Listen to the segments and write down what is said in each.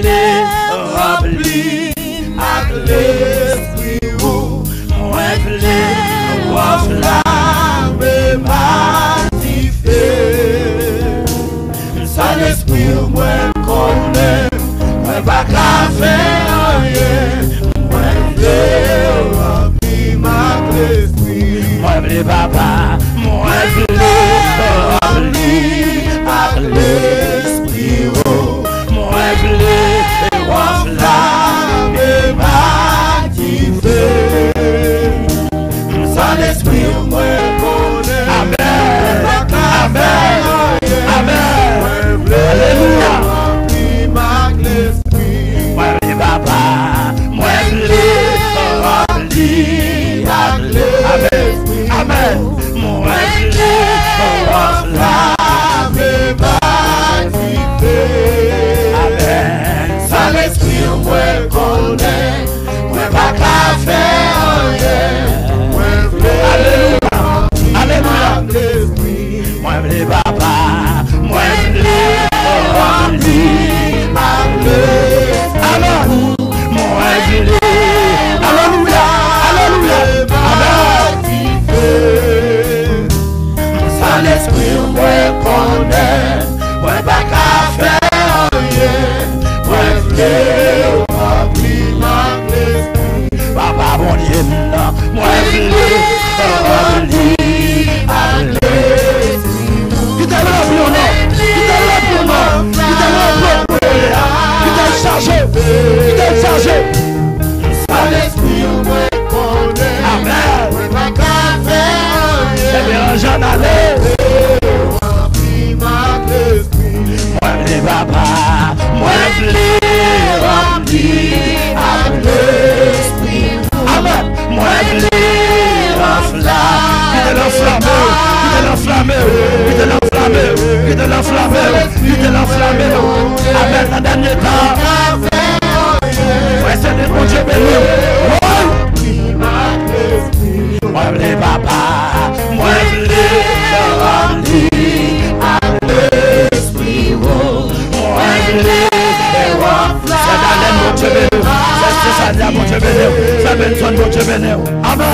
rempli avec l'esprit haut, moi v'lais voir flamme magnifiée. Ça l'esprit moi connaît, moi pas qu'à faire rien, moi v'lais rempli avec l'esprit, moi v'lais papa, moi v'lais rempli avec l'esprit haut, moi v'lais voir flamme magnifiée. Ça l'esprit moi connaît. Amen. Amen. Amen. Alléluia. Moi les papa, moi les rempli. Amen. Amen. Moi les rempli. Amen. Ça l'esprit moi connaît. Moi pas qu'à faire rien. Alléluia, alléluia. Moi les papa, moi les rempli. Amen. Moi les alléluia, alléluia. Amen. Ça l'esprit moi connaît, moi pas qu'à faire rien. Moi les rempli. Papa bon Dieu, moi les rempli. Qui t'a rempli au nom, qui t'a rempli au nom, qui t'a rempli, qui t'a chargé, qui t'a chargé. Ça l'esprit moi connaît. Amen. C'est bien j'en allais. Moi les papa, moi les rempli avec l'esprit. Amen. Moi les enflammé, qui te l'enflammé, qui te l'enflammé, qui te l'enflammé, qui te l'enflammé, qui te l'enflammé. Amen. Dans dernier temps. Ouais, c'est des bons Dieu béni. Moi les papa, moi les rempli avec l'esprit. Moi les c'est dans les mots Dieu béni. C'est ça dit à mon Dieu béni. C'est Benson mon Dieu béni. Amen.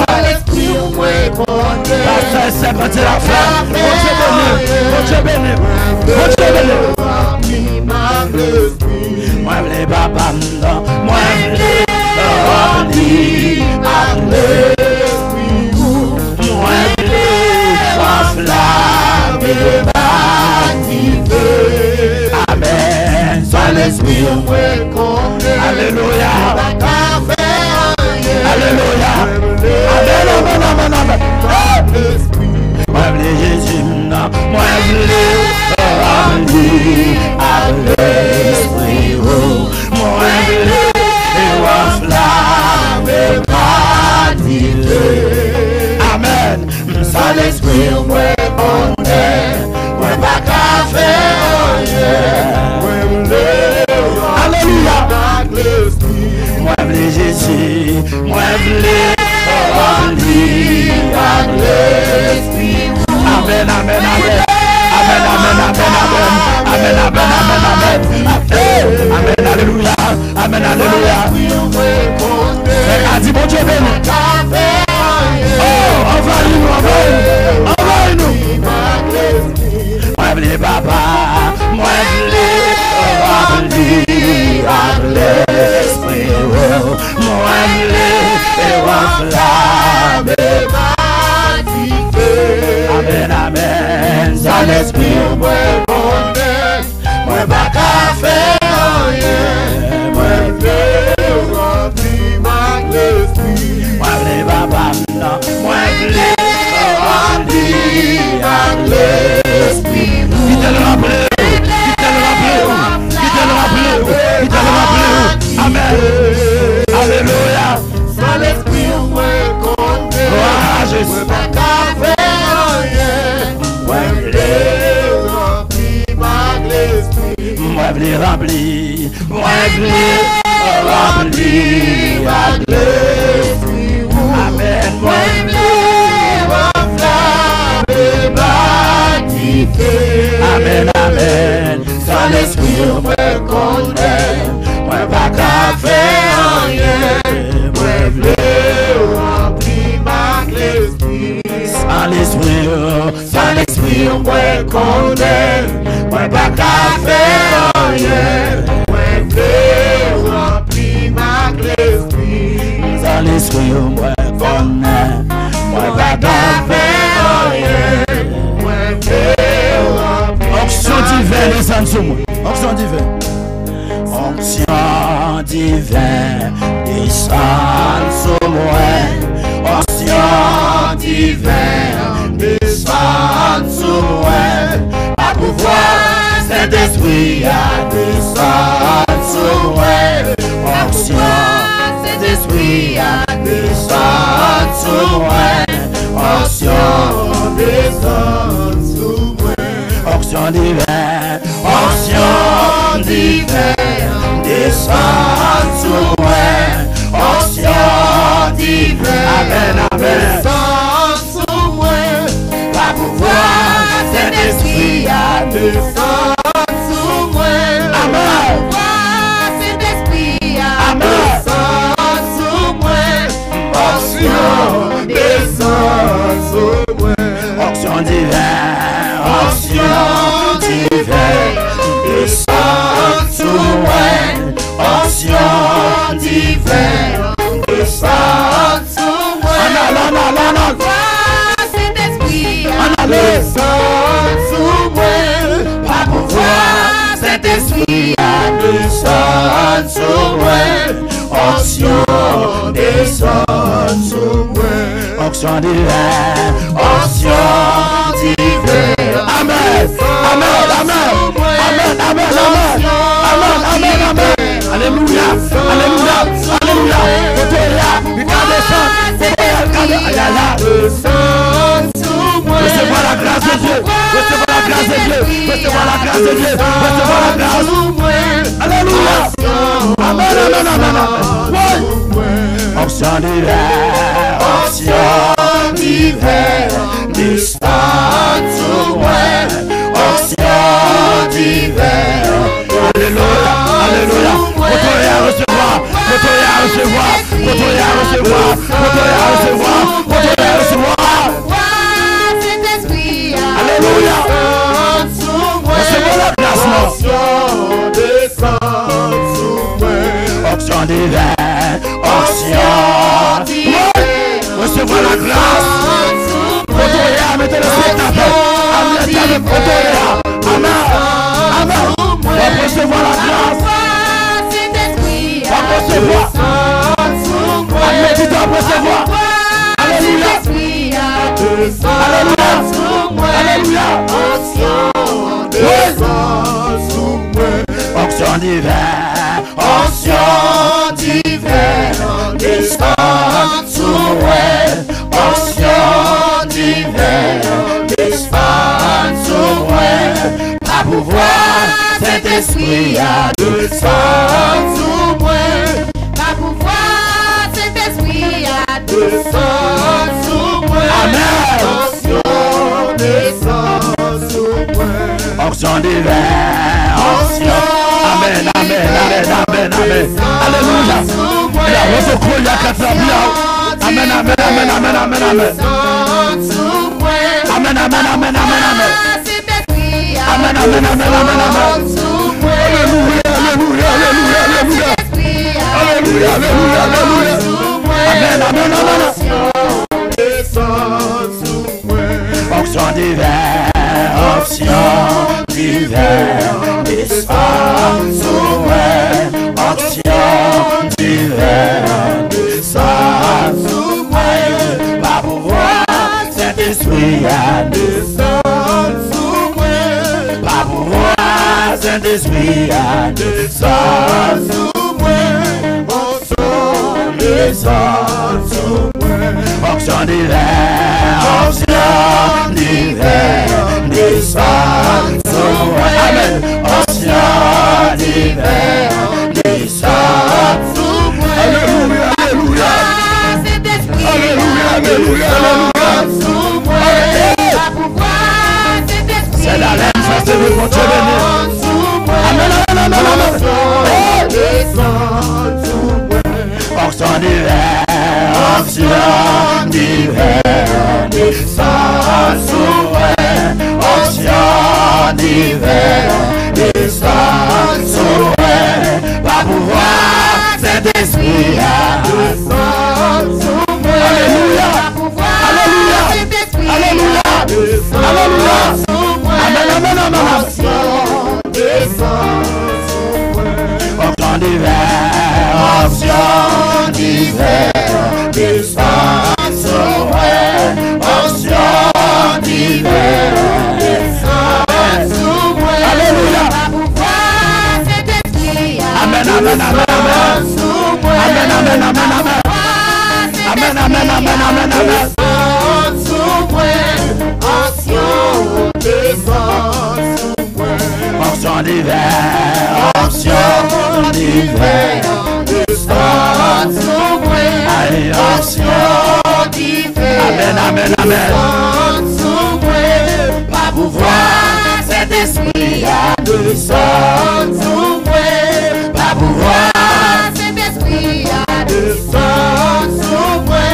C'est quand il a fait. Mon Dieu béni. Mon Dieu béni. Mon Dieu béni. Moi les papa, moi les rempli avec l'esprit. Moi les enflammé magnifié. Amen. Soit l'esprit moi connaît. Alléluia. Alléluia. Amen, amen, amen, amen. Moi les Jésus, moi les rempli avec l'esprit. Moi les enflammé magnifié. Amen. Ça l'esprit moi connaît. Moi pas qu'à faire rien. Alléluia. Moi les Jésus, moi les rempli avec l'esprit. Amen, amen, amen. Amen, amen, amen, amen. Amen, amen, amen, amen. Amen, alléluia. Amen, alléluia. Dis mon Dieu béni. Oh, envahis-nous, envahis-nous, envahis-nous. Moi les papa, moi les rempli avec l'esprit. Moi les enflammé magnifié. Amen, amen. Ça l'esprit moi connaît. Moi pas qu'à faire rien. Moi les rempli avec l'esprit. Moi les papa, moi les rempli avec l'esprit. Qui te le rappelle? Amen. Alléluia. Ça l'esprit moi connaît. Oh Jésus. Moi pas qu'à faire rien. Moi les rempli avec l'esprit. Moi les rempli. Moi les rempli avec l'esprit. Amen. Moi les enflammé magnifié. Amen, amen. Ça l'esprit moi connaît. pas qu'à faire rien, moi v'lais remplir ma l'esprit. Sans l'esprit, moi connais, moi pas qu'à faire rien, moi v'lais remplir ma l'esprit. Sans l'esprit, moi connais, moi pas qu'à faire rien, moi v'lais remplir. Onction divine, descend sur moi. Onction divine. Onction divine, descend sur moi. Onction divine, descend sur moi. À pouvoir, Saint-Esprit a descend sur moi. Onction, Saint-Esprit a descend sur moi. Onction descend sur moi. Onction divine, onction divine, descend sur moi. Onction divine, amen, amen. Descend sur moi. Par pouvoir, Saint-Esprit a descend sur moi. Amen. Pouvoir, Saint-Esprit a descend sur moi. Onction descend sur moi. Onction divine, onction divine, descend sur moi. Onction divine, descend sur moi. Saint-Esprit a descend sur moi. Par pouvoir, Saint-Esprit a descend sur moi. Onction descend sur moi. Onction divine, onction divine. Amen, amen, amen, amen, amen, amen, amen, amen. Alléluia, alléluia, alléluia. Recevez la grâce de Dieu, recevez la grâce de Dieu, recevez la grâce de Dieu, recevez la grâce. Alléluia. Amen, amen, amen. Onction divine, onction divine, descend sur moi. Onction divine. Alléluia, alléluia. Votre à recevoir, votre à recevoir, votre à recevoir, votre à recevoir, votre à recevoir. Alléluia. Recevez la grâce, onction descend sur moi. Onction divine, onction divine. Recevez la grâce. Votre à mettez le spectacle. Amen, amen, amen. Va recevoir la grâce. Va recevoir. Admettez à recevoir. Alléluia. Alléluia. Alléluia. Onction divine, onction divine, descend sur moi. Onction divine, descend sur moi. Par pouvoir, Saint-Esprit a descend sur moi. Par pouvoir, Saint-Esprit a descend sur moi. Amen. Onction descend sur moi. Onction divine, onction. Amen, amen, amen, amen, amen. Alléluia. La rose la quatre amen, amen, amen, amen, amen, amen. Amen, amen, amen, amen, amen. Amen, amen, amen, amen, amen. Alléluia, alléluia, alléluia, alléluia. Alléluia, alléluia, alléluia. Amen, amen, amen. Onction divine, onction divine, descend sur moi. Onction divine, descend sur moi. Par pouvoir, Saint-Esprit a descend sur moi. Par pouvoir, Saint-Esprit a descend sur moi. Onction descend sur moi. Onction divine, onction divine, descend sur moi. Amen. Onction divine, descend sur moi. Alléluia, alléluia. Alléluia, alléluia, alléluia. C'est la laine, ça c'est le bon Dieu béni. Amen, amen, amen, amen. Onction d'hiver, descend sur moi. Onction d'hiver, descend sur moi. Pas pouvoir, Saint-Esprit, descend sur moi. Alléluia, alléluia, alléluia, alléluia. Amen, amen, amen. Onction descend sur moi. Onction d'hiver, onction d'hiver, descend sur moi. Onction d'hiver, descend sur moi. Alléluia. Amen, amen, amen, amen. Amen, amen, amen, amen. Amen, amen, amen, amen, amen. Onction descend sur moi. Onction d'hiver, onction d'hiver, descend sur moi. Allez, onction d'hiver, amen, amen, amen, descend sur moi. Pas pouvoir, cet esprit a descend sur moi. Pas pouvoir, cet esprit a descend sur moi.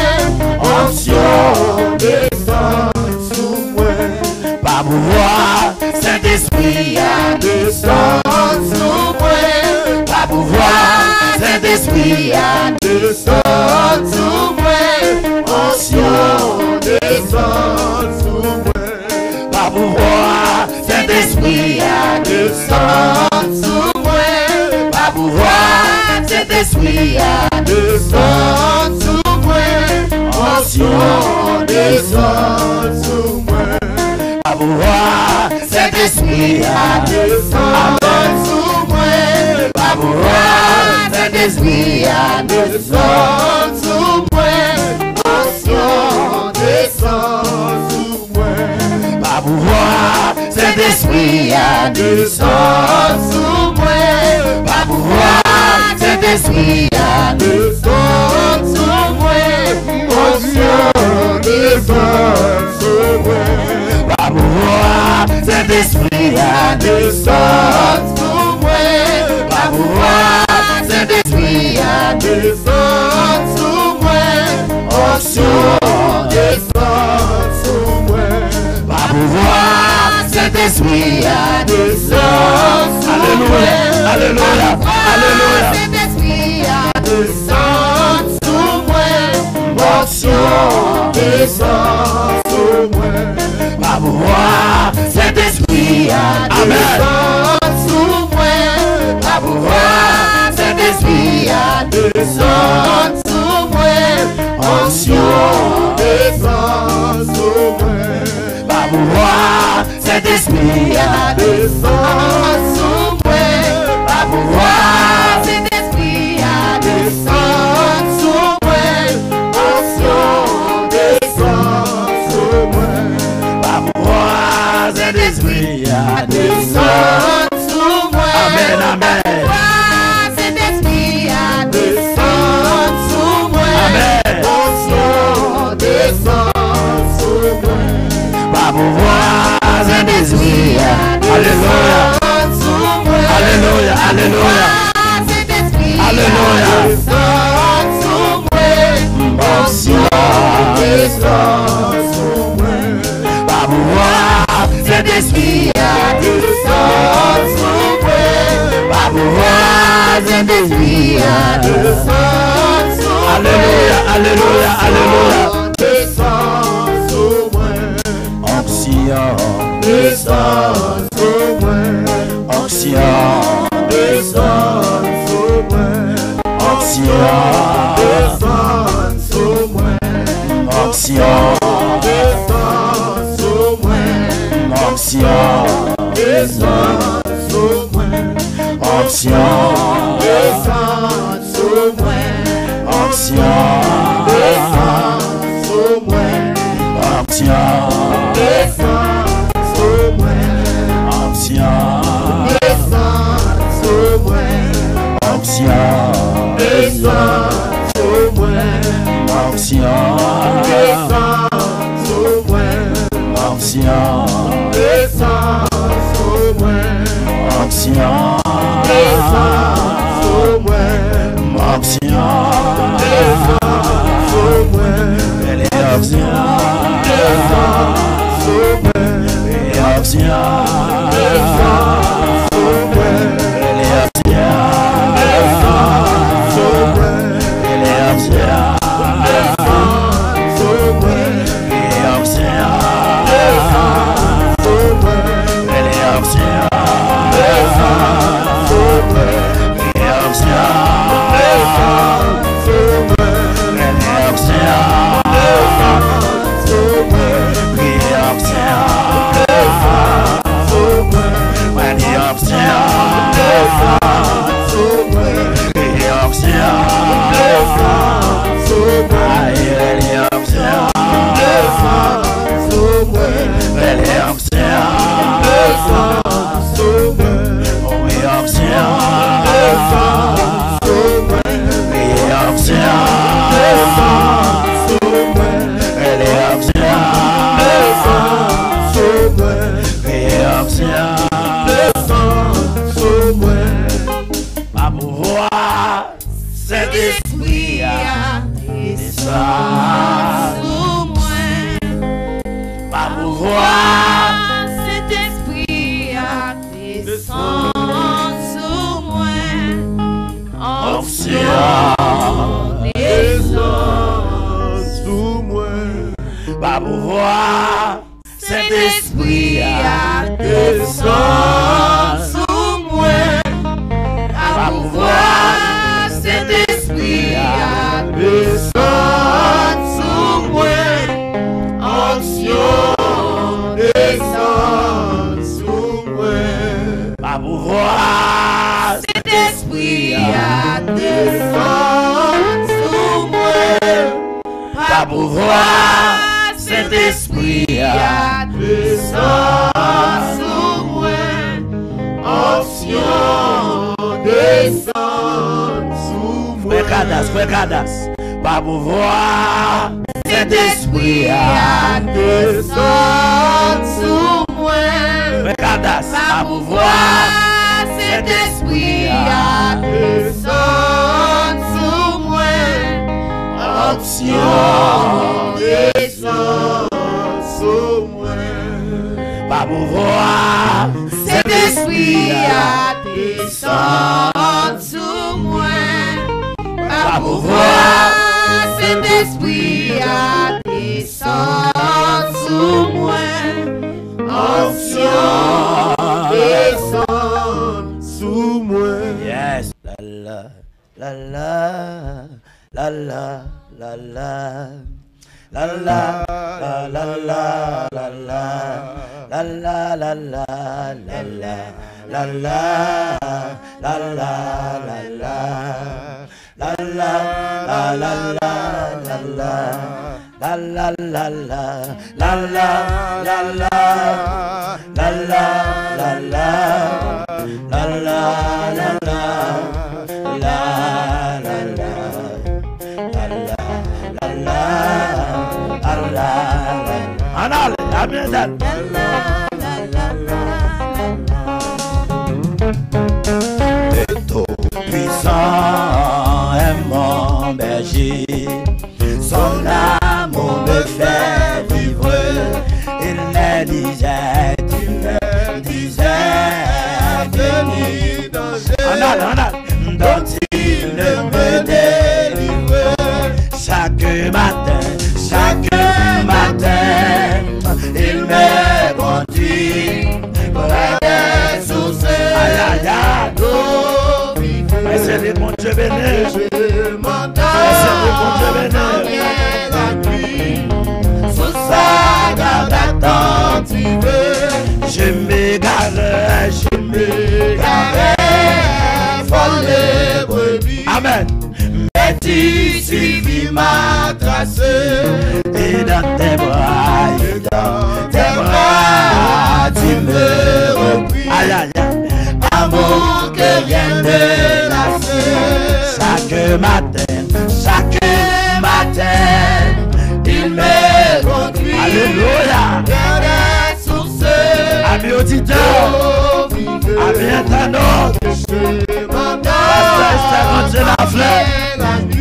Onction descend sur moi. Pas pouvoir, cet esprit a descend sur moi. Pas pouvoir, cet esprit a descend sur moi. Onction descend sur moi. Pas pouvoir, cet esprit a descend sur moi. Pas pouvoir, cet esprit a descend sur moi. Onction descend sur moi. Pas pouvoir, cet esprit a descend sur moi. Pas pouvoir, cet esprit a descend sur moi. Onction descend sur moi. Pas pouvoir, cet esprit a descend sur moi. Pas pouvoir, cet esprit a descend sur moi. Onction descend sur moi. Pas pouvoir, cet esprit a descend sur moi. Pas pouvoir, cet esprit a descend sur moi. Onction descend sur moi. Pas pouvoir, cet esprit a descend sur moi. Alléluia, alléluia, cet esprit a descend sur moi. Onction descend sur moi. Pas pouvoir, cet esprit a descend sur moi. Pas pouvoir, cet esprit a descend sur moi. Onction descend sur moi. Pas pouvoir, cet esprit a descend sur moi. Pas pouvoir, cet esprit a descend sur moi. Onction descend sur moi. Pas pouvoir, cet esprit a descend sur moi. Amen, amen. Cet esprit a descend sur moi. Amen. Onction descend sur moi. Pas pouvoir, cet esprit a descend sur moi. Alléluia, alléluia. Cet esprit a descend sur moi. Onction descend sur moi. Pas pouvoir, cet esprit a descend sur moi. Pas pouvoir, cet esprit a descend sur moi. Alléluia, alléluia, alléluia. Descend sur moi. Onction descend sur moi. Onction descend sur moi. Onction descend sur moi. Onction descend sur moi. Onction descend sur moi. Onction descend sur moi. Onction descend sur moi. Onction descend sur moi. Onction descend sur moi. Onction descend sur moi. Onction descend sur moi. Onction descend sur moi. Onction descend sur moi. Onction descend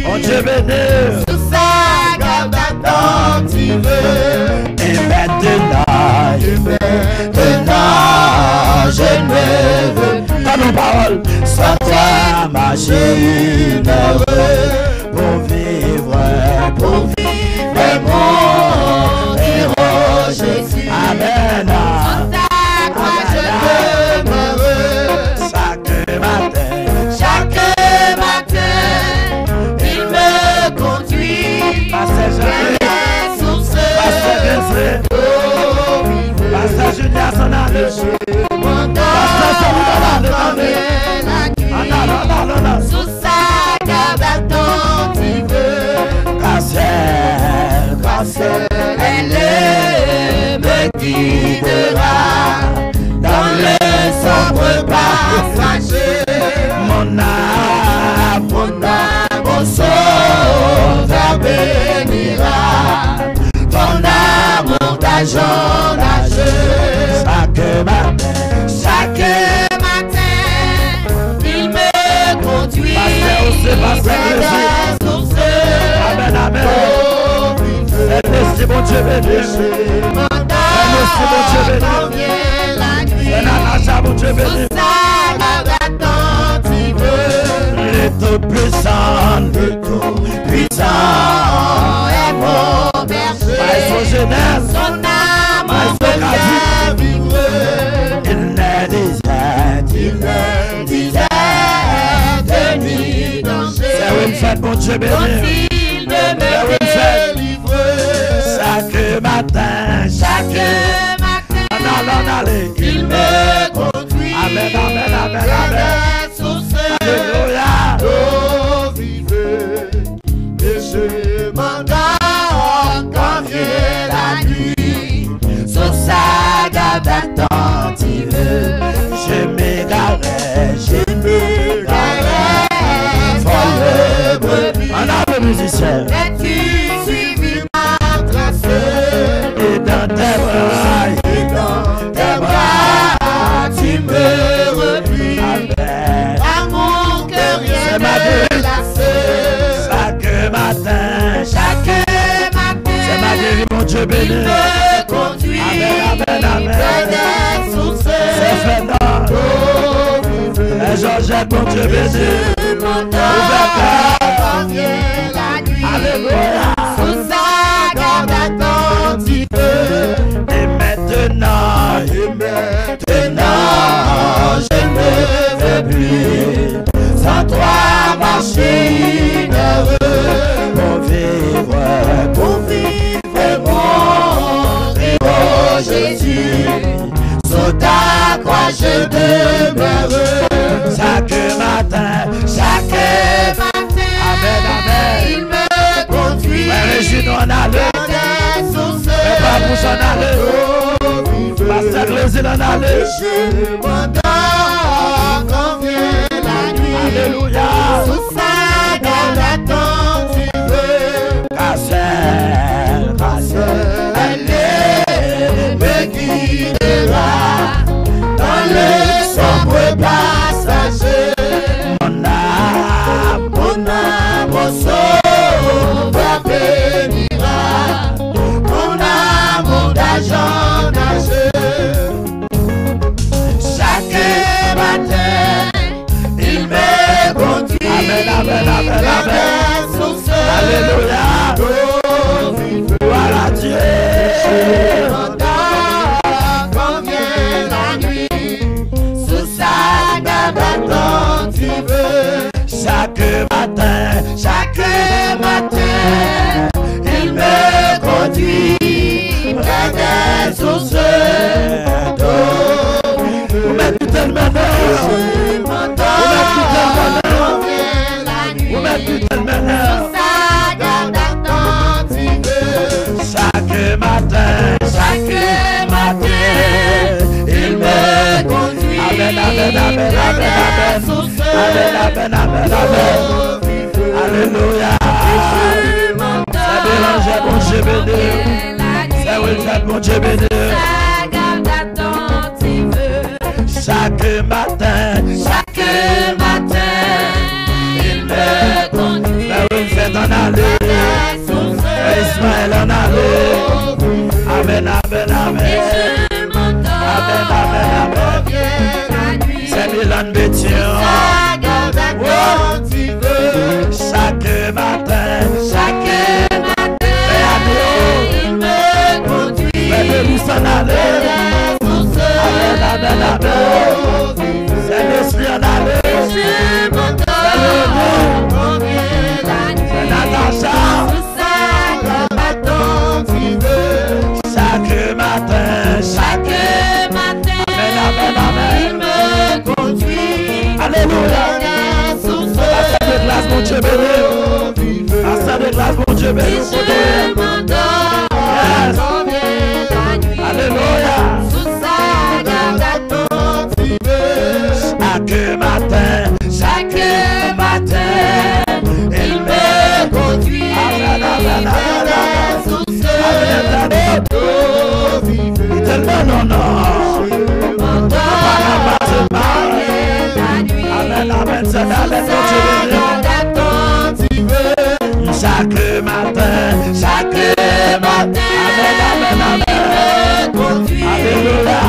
On Dieu béni. Sous sa garde attendue. Sans toi, machine heureux, pour vivre mon héros Jésus. Amen. Sans ta croix, je demeure. Chaque matin, il me conduit. Vers source d'eau vive. Pasteur Julien s'en allait. Sous sa garde attentive, grâce elle me guidera dans le sombre passage. Mon âme, mon sauveur bénira ton amour d'âge en âge. Chaque matin, il me conduit vers la source. Amen, amen. Merci mon Dieu béni. Merci mon Dieu béni. Mon Dieu béni. Il est tout puissant, est mon berger. Son jeunesse, son âme peut vivre. Il ne disait de nuit danger. C'est une fête, mon Dieu béni. Il ne me délivre. Chaque matin, il me conduit. Amen, amen, amen, amen. Alléluia. D'eau vive, et je m'endors quand vient la nuit. Sur sa garde attentive, je m'égarais, folle brebis. On a le musicien. Es-tu suivi ma trace? Et dans tes bras, tu me replies. Amour que rien ne lasse. Chaque matin, c'est ma guérie, mon Dieu béni. Il me conduit. Amen, amen, amen. C'est fait dans et Georgette, mon Dieu béni. Quand vient la nuit. Alléluia. Sous sa garde attentive. Et maintenant, je ne veux plus sans toi marcher heureux pour vivre mon héros Jésus. Sous ta croix je demeure. Chaque matin, amen, amen. Il me conduit. Régine, on a le pas pour s'en aller. Pasteur Lézine, on a le je m'endors quand vient la nuit. Alléluia. Sous sa garde attentive, elle me guidera dans le sombre passage. Mon âme, mon sauveur bénira mon amour d'âge en âge. Chaque matin, il me conduit. Amen, amen, amen, amen. Alléluia. Gloire à Dieu. Je m'endors quand vient la nuit. Sous sa garde attentive. Chaque matin, il me conduit près des sources d'eau. Vous mettez tellement d'heure. Je m'endors quand vient la nuit. Vous mettez tellement d'heure. Sous sa garde attentive. Chaque matin, il me conduit. Amen, amen, amen, amen, amen. Amen, amen, amen, amen. Alléluia. Ça dérange mon Dieu béni. Ça oui, fait mon Dieu béni. Chaque matin, il me conduit. Ça oui, fait en aller. Ismaël en aller. Amen, amen, amen. Amen, amen, amen. C'est Milan Bétion. matin, il me conduit. Fais-le s'en aller. Amen, amen, amen. C'est l'esprit en aller. Je m'endors, combien la nuit. C'est Natacha. Sous sa garde attentive. Chaque matin, amen, amen, amen. il me conduit. Alléluia. Assez de grâce, mon Dieu béni. Assez de grâce, mon Dieu béni. Je m'endors, combien la nuit. Alléluia. Sous sa garde attentive. Chaque matin, il me conduit. Amen, amen, amen, amen. Sous ce Non, non. m'endors, la nuit. Amen, amen, c'est d'aller, mon Dieu béni. Chaque matin, amen, amen, amen. Alléluia.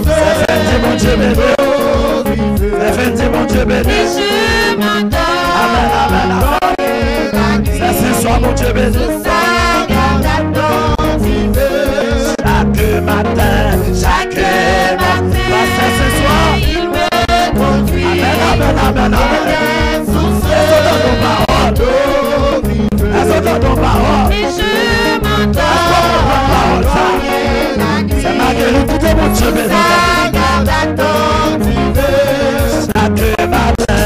C'est fait, mon Dieu béni. C'est fait, mon Dieu béni. Amen, amen, amen. C'est ce soir, mon Dieu béni. Chaque matin, c'est ce soir. Amen, amen, amen, amen. Elles ont ton parole. C'est ma guérite, tout est mon Dieu béni. Chaque matin,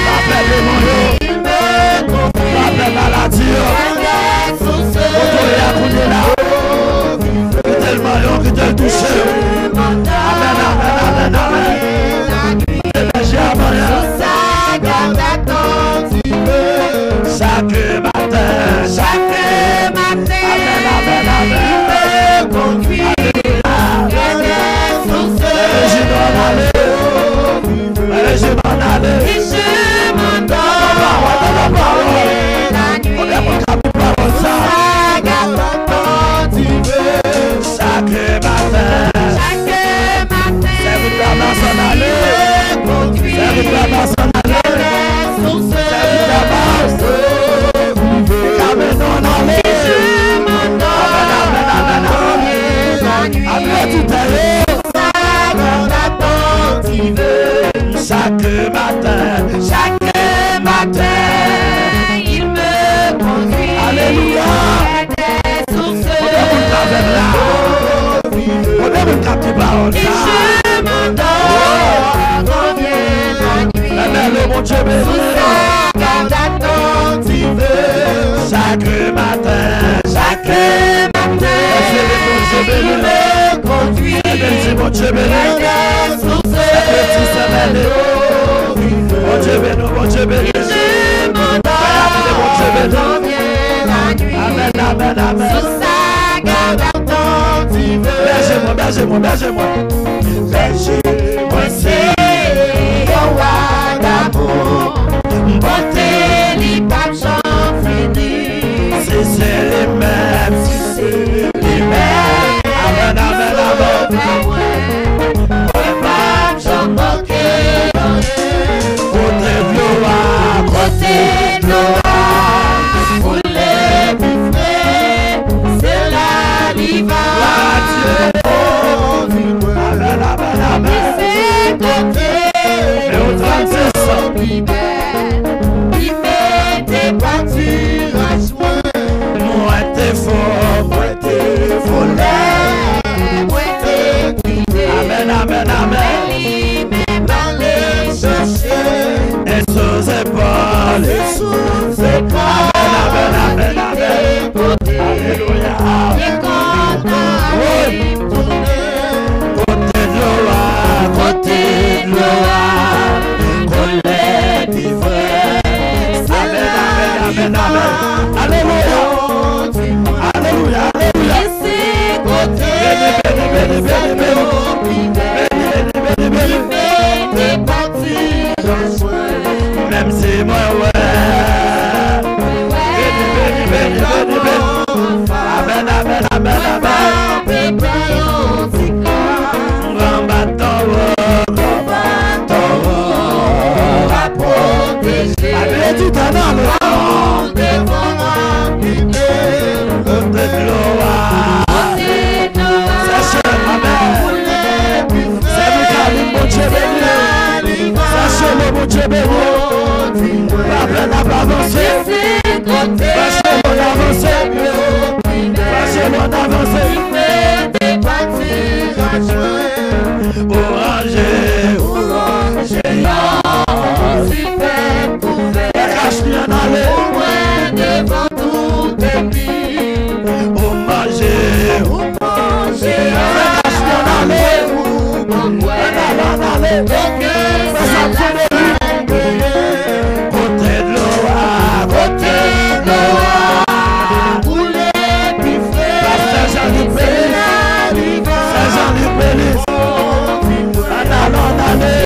rappelle les moyens, rappelle maladie, tellement yon qui te touche. Amen, amen, amen, amen. Énergie à moyen. Chaque matin, amen, amen, amen. Je m'en allais. Chaque matin, il me conduit. Alléluia. On est mon captif parole. Et je m'endors, combien la nuit. Amen, mon Dieu béni. Sous sa garde attentive. Chaque matin, il me conduit. c'est mon Dieu béni. Sous ce mon Dieu béni, mon Dieu béni. et je m'endors, combien la nuit. Amen, amen, amen. Sous sa garde attentive. Bergez-moi, bergez-moi, bergez-moi. Bergez-moi, c'est un roi d'amour. Bonté, les papes j'en finis. Si c'est les mêmes, amen, amen, amen. Les papes j'en manquais. Côté gloire, Côté noir, pour les bouffées, c'est la liva. amen, amen, amen. C'est côté, Et au 36, il met des voitures à joint. moi t'es faux, Moi t'es guidé. amen, amen, amen. Il m'aime aller chercher. Et sous épaules, Sous ses amen, amen, amen, amen. Alléluia. Et quand on arrive tourner, Côté gloire, côté gloire, côté d'ivresse, c'est amen, la amen, amen, liva. amen. Alléluia, alléluia, alléluia. Et c'est côté, Béni, béni, béni, béni, béni. Béni, béni, béni, béni. des voitures à joint. Même si moi, ouais. Béni, béni, béni, béni, béni. Amen, amen, amen, amen. Grand bâton, oh, grand bâton, oh. mon Dieu béni. La peine n'a pas avancé. Parce que l'on avance. Parce que l'on avance. Oranger, cache bien aller. Devant tout débit. Manger, cache bien aller. Côté de l'eau, côté de l'eau, Poulet piffé, Saint-Jean-Luc Pélis, en allant aller,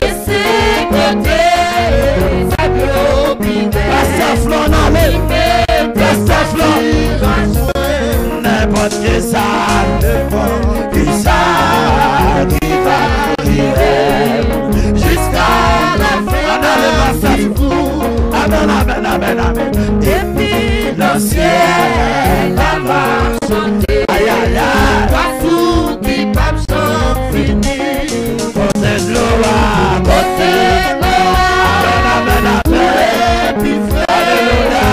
Pasteur aller, Pasteur n'importe qui ça, qui va arriver jusqu'à la fin. Amen, amen, amen, amen. Depuis le ciel, la va chanter. Aïe, aïe, aïe. partout qui pape sont finis. Côté de l'eau, côté de l'eau. Amen, amen, amen. Alléluia.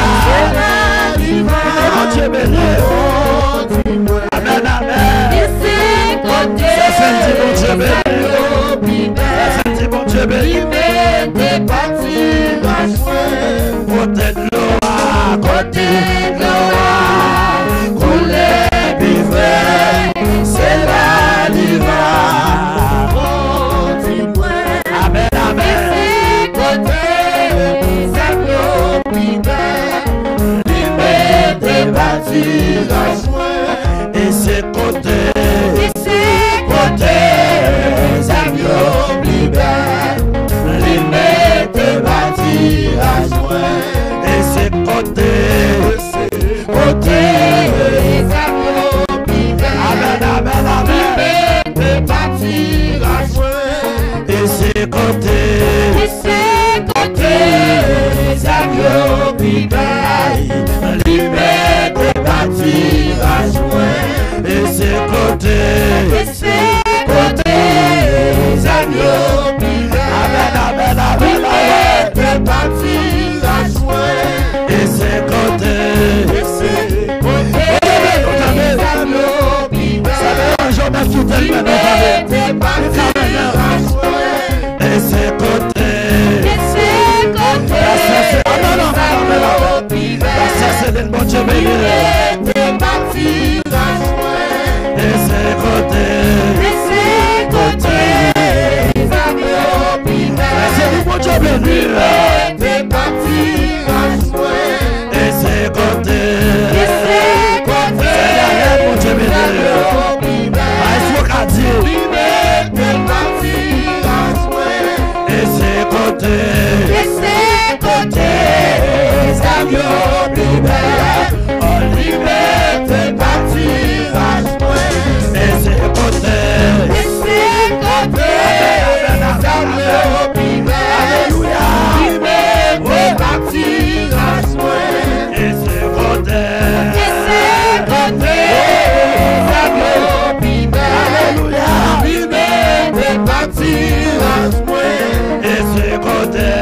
Mon Dieu béni. Amen, amen. C'est senti, mon Dieu béni. C'est senti, mon Dieu béni. Côté de l'eau, côté de l'eau, couler, vivre, c'est la diva. Amen, amen. Et c'est côté, avions libère, limite bâtir à joint. Et c'est côté, amen, amen, amen. Et c'est côté, avions libère, limite bâtir à joint. Et c'est côté, avions amen, amen, amen, amen. Et c'est côté, un jour de fidèle, mais non pas. Et c'est côté, c'est le bon Dieu béni. Et c'est côté, c'est le bon Dieu béni. Et c'est côté, c'est le bon Dieu béni. Il faut qu'à dire. Et c'est côté, et c'est côté.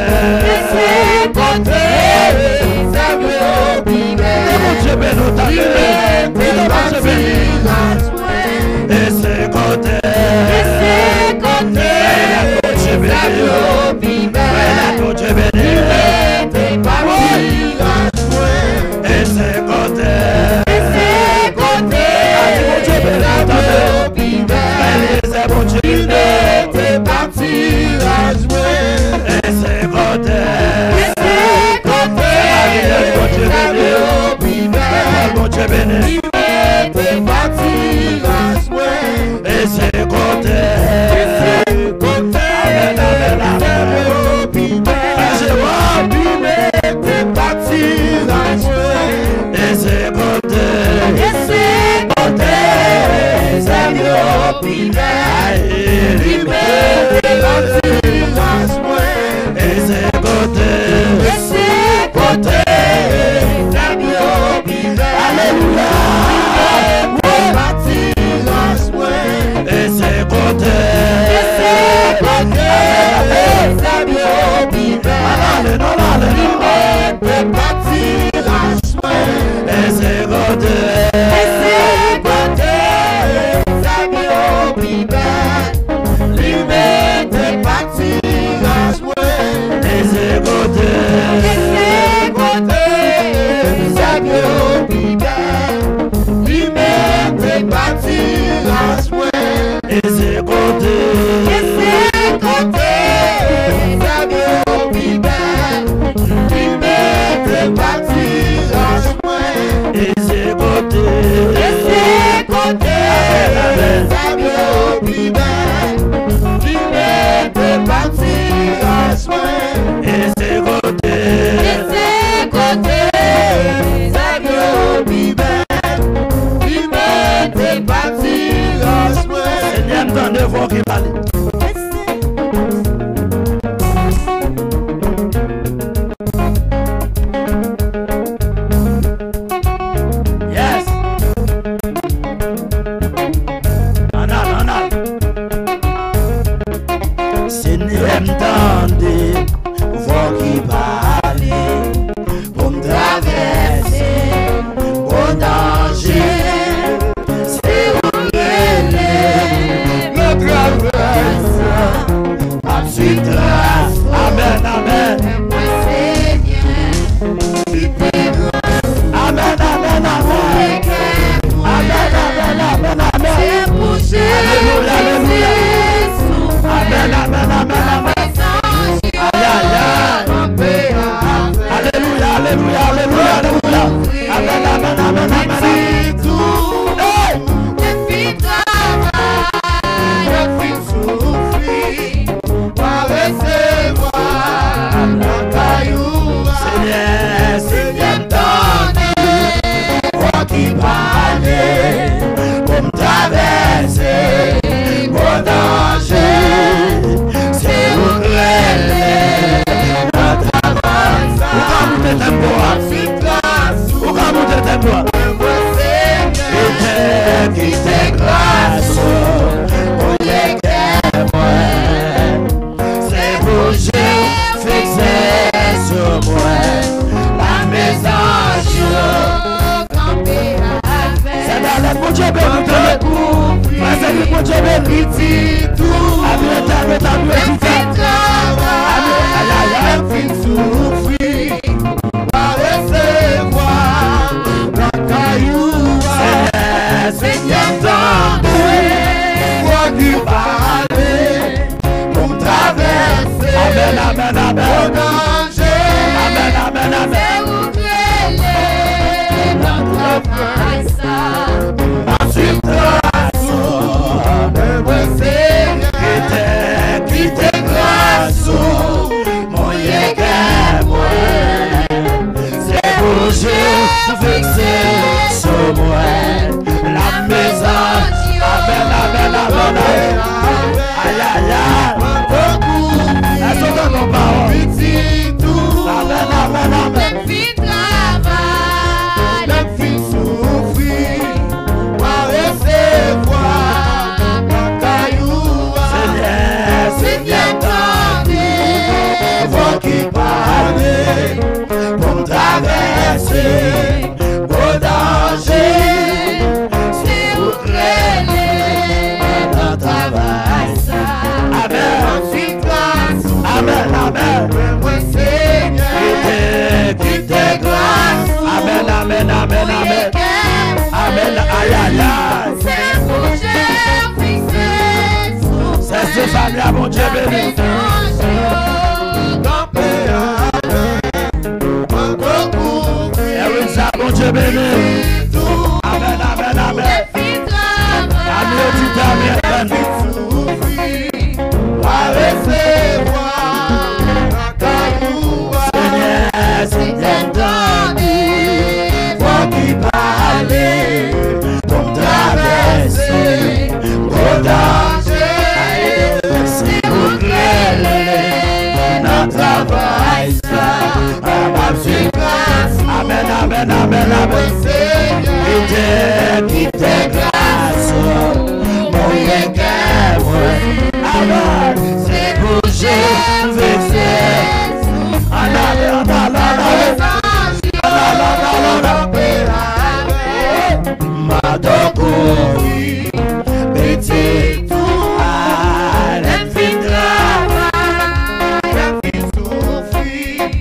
Free.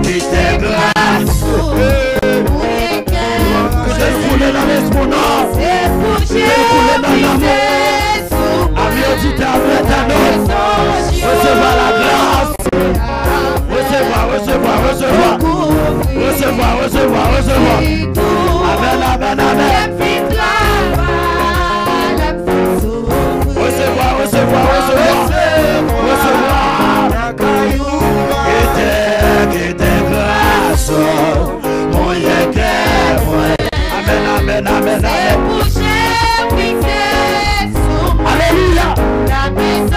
Qui t'est grâce. Que j'ai roulé dans l'espoir. Que j'ai roulé dans l'amour. Ami auditeur, ami éternel. Recevoir la grâce. Recevoir. Amen, amen, amen. Recevoir. Qui t'est grâce. Mon yéké, amen. Alléluia. Amen.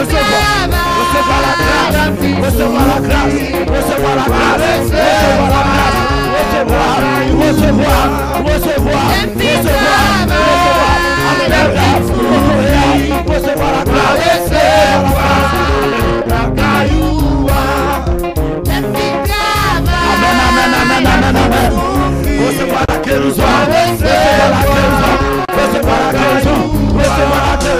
recevoir la grâce, recevoir la grâce, recevoir la grâce, recevoir la grâce, recevoir la guérison, recevoir la guérison, recevoir la guérison, recevoir la guérison. Amen,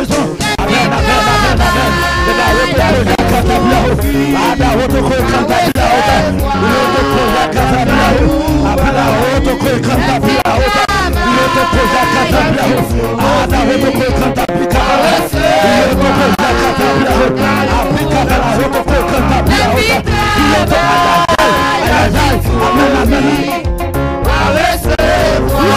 amen, amen, amen. Amen, amen.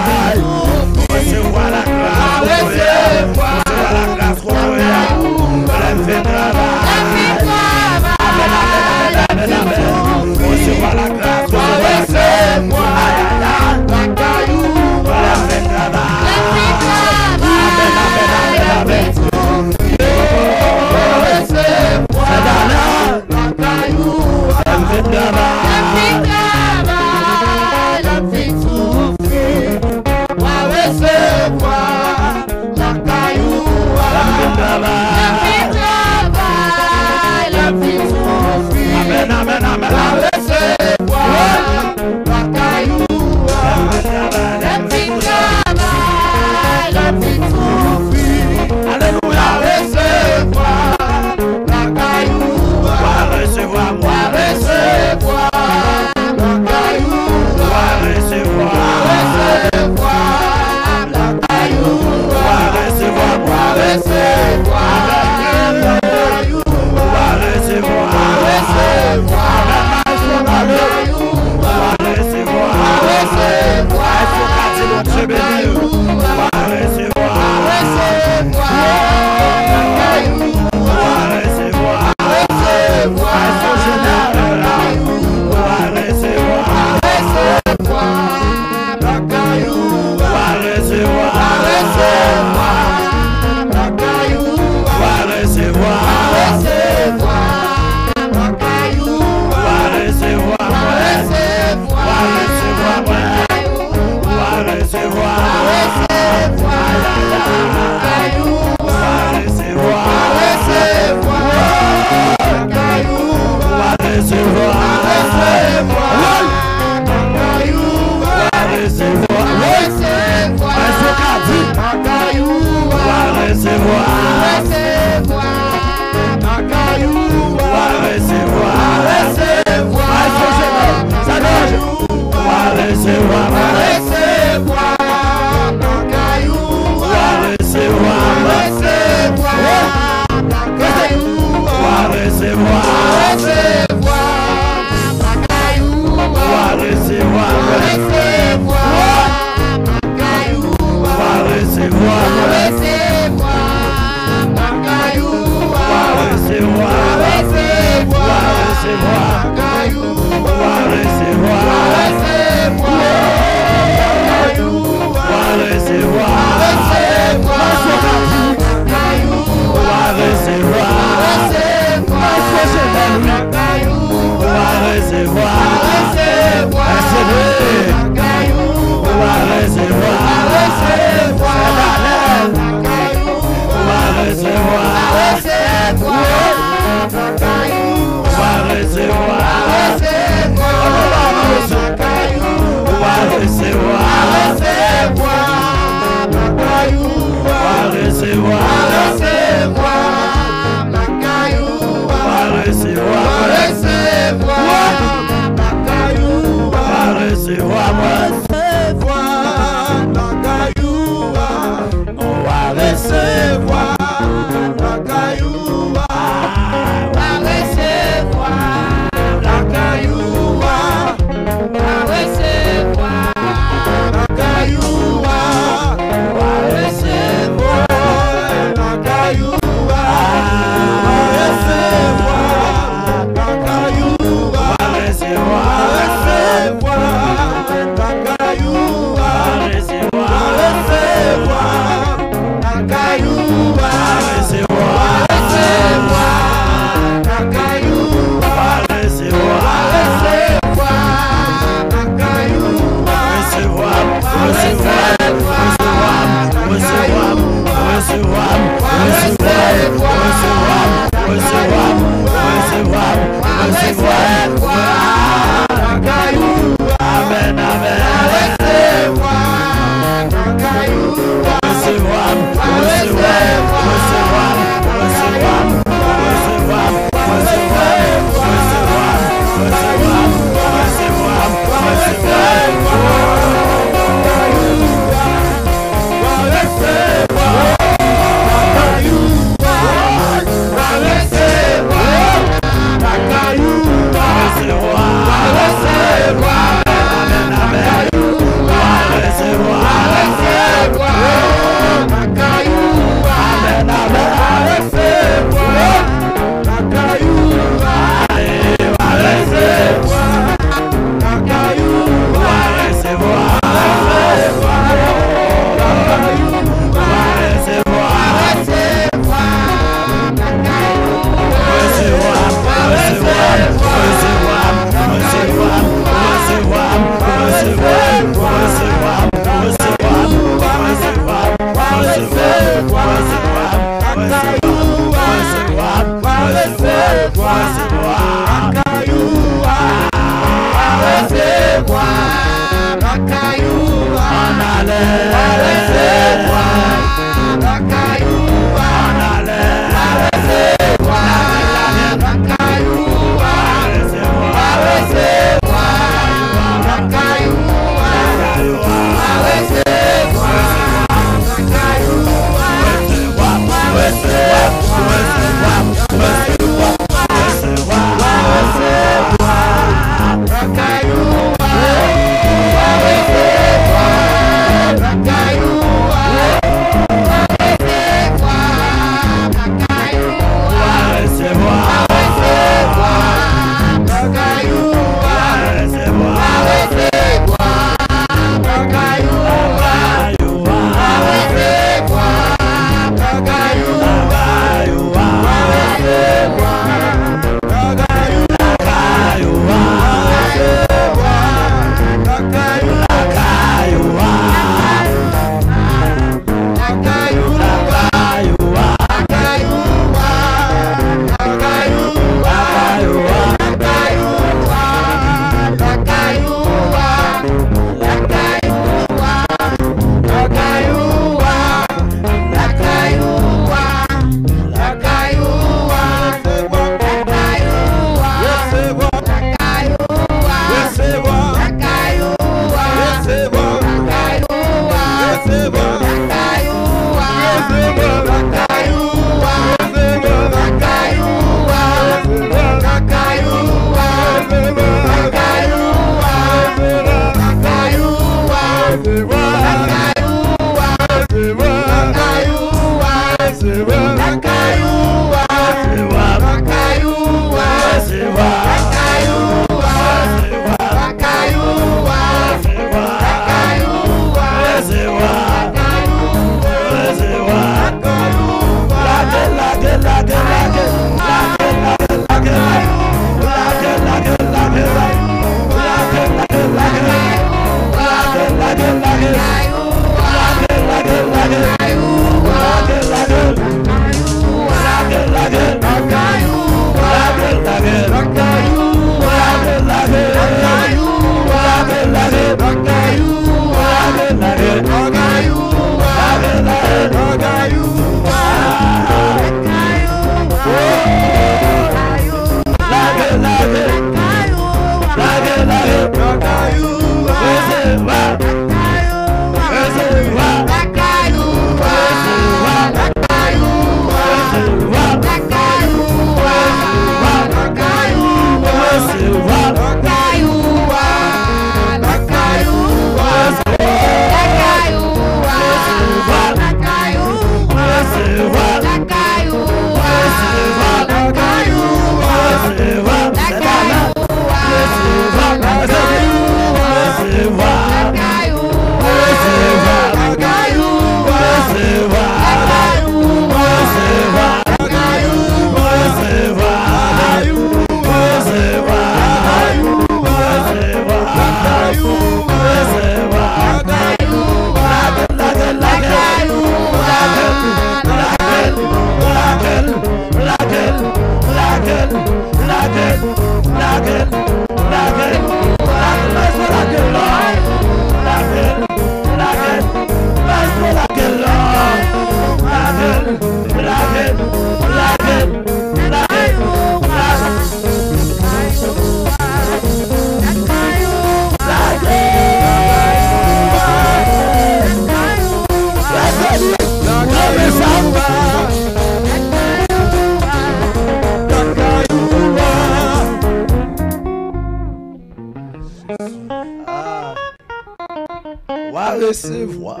recevoir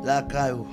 la caillou.